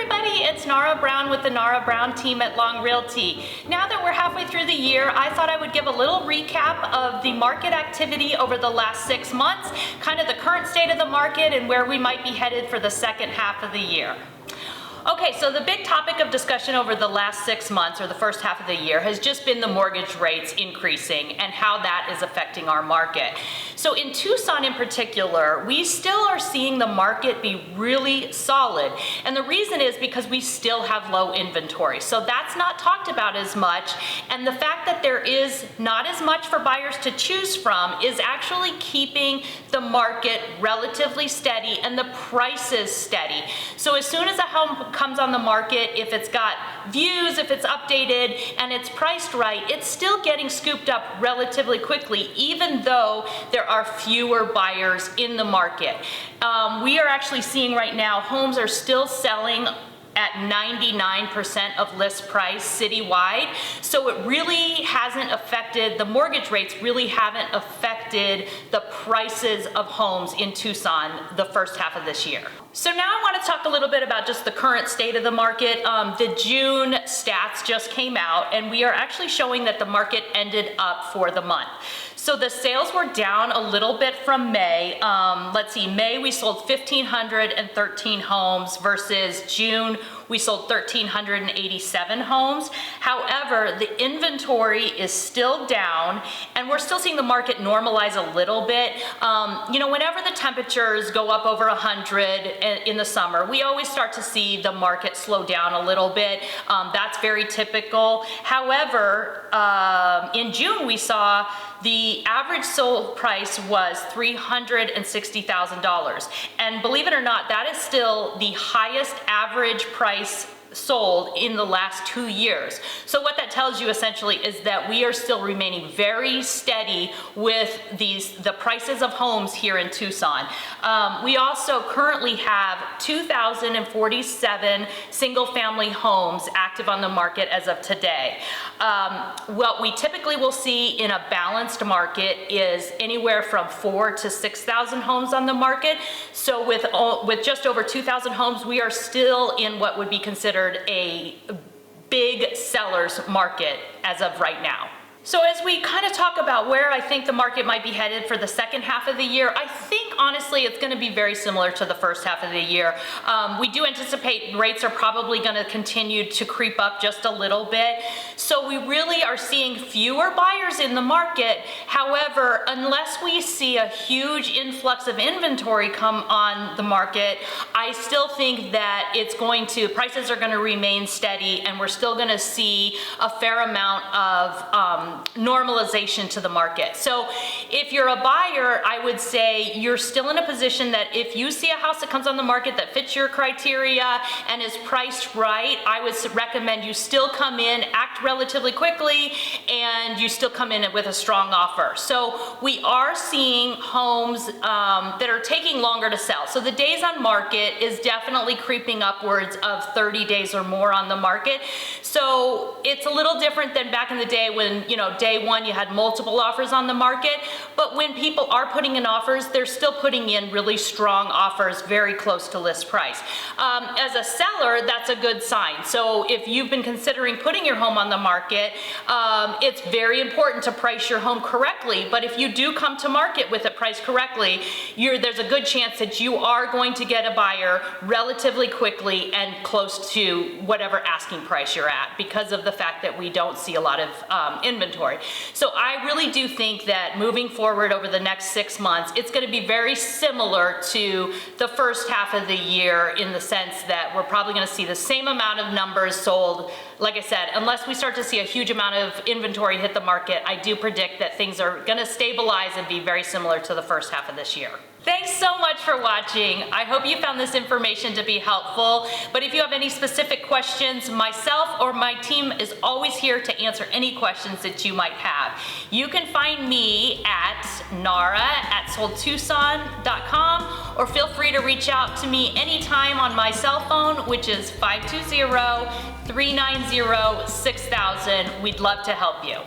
everybody, it's Nara Brown with the Nara Brown team at Long Realty. Now that we're halfway through the year, I thought I would give a little recap of the market activity over the last 6 months, kind of the current state of the market and where we might be headed for the second half of the year. Okay, so the big topic of discussion over the last 6 months, or the first half of the year, has just been the mortgage rates increasing and how that is affecting our market. So in Tucson in particular, we still are seeing the market be really solid. And the reason is because we still have low inventory. So that's not talked about as much. And the fact that there is not as much for buyers to choose from is actually keeping the market relatively steady and the prices steady. So as soon as a home comes on the market, if it's got views, if it's updated, and it's priced right, it's still getting scooped up relatively quickly, even though there are fewer buyers in the market. We are actually seeing right now, homes are still selling at 99% of list price citywide. So it really hasn't affected, the mortgage rates really haven't affected the prices of homes in Tucson the first half of this year. So now I want to talk a little bit about just the current state of the market. The June stats just came out and we are actually showing that the market ended up for the month. So the sales were down a little bit from May. Let's see, May we sold 1,513 homes versus June we sold 1,387 homes. However, the inventory is still down and we're still seeing the market normalize a little bit. Whenever the temperatures go up over 100 in the summer, we always start to see the market slow down a little bit. That's very typical. However, in June we saw the average sold price was $360,000. And believe it or not, that is still the highest average price sold in the last 2 years. So what that tells you essentially is that we are still remaining very steady with the prices of homes here in Tucson. We also currently have 2,047 single family homes active on the market as of today. What we typically will see in a balanced market is anywhere from 4,000 to 6,000 homes on the market. So with just over 2,000 homes, we are still in what would be considered a big seller's market as of right now. So as we kind of talk about where I think the market might be headed for the second half of the year, I think honestly it's going to be very similar to the first half of the year. We do anticipate rates are probably going to continue to creep up just a little bit. So we really are seeing fewer buyers in the market. However, unless we see a huge influx of inventory come on the market, I still think that prices are going to remain steady and we're still going to see a fair amount of normalization to the market. So if you're a buyer, I would say you're still in a position that if you see a house that comes on the market that fits your criteria and is priced right, I would recommend you still come in, act relatively quickly, and you still come in with a strong offer. So we are seeing homes that are taking longer to sell. So the days on market is definitely creeping upwards of 30 days or more on the market. So it's a little different than back in the day when, day one you had multiple offers on the market, but when people are putting in offers, they're still putting in really strong offers very close to list price. As a seller, that's a good sign. So if you've been considering putting your home on the market, it's very important to price your home correctly, but if you do come to market with it priced correctly, there's a good chance that you are going to get a buyer relatively quickly and close to whatever asking price you're at because of the fact that we don't see a lot of inventory. So I really do think that moving forward over the next 6 months, it's going to be very similar to the first half of the year in the sense that we're probably going to see the same amount of numbers sold. Like I said, unless we start to see a huge amount of inventory hit the market, I do predict that things are going to stabilize and be very similar to the first half of this year. Thanks so much for watching. I hope you found this information to be helpful. But if you have any specific questions, myself or my team is always here to answer any questions that you might have. You can find me at nara@soldtucson.com or feel free to reach out to me anytime on my cell phone, which is 520-390-6000. We'd love to help you.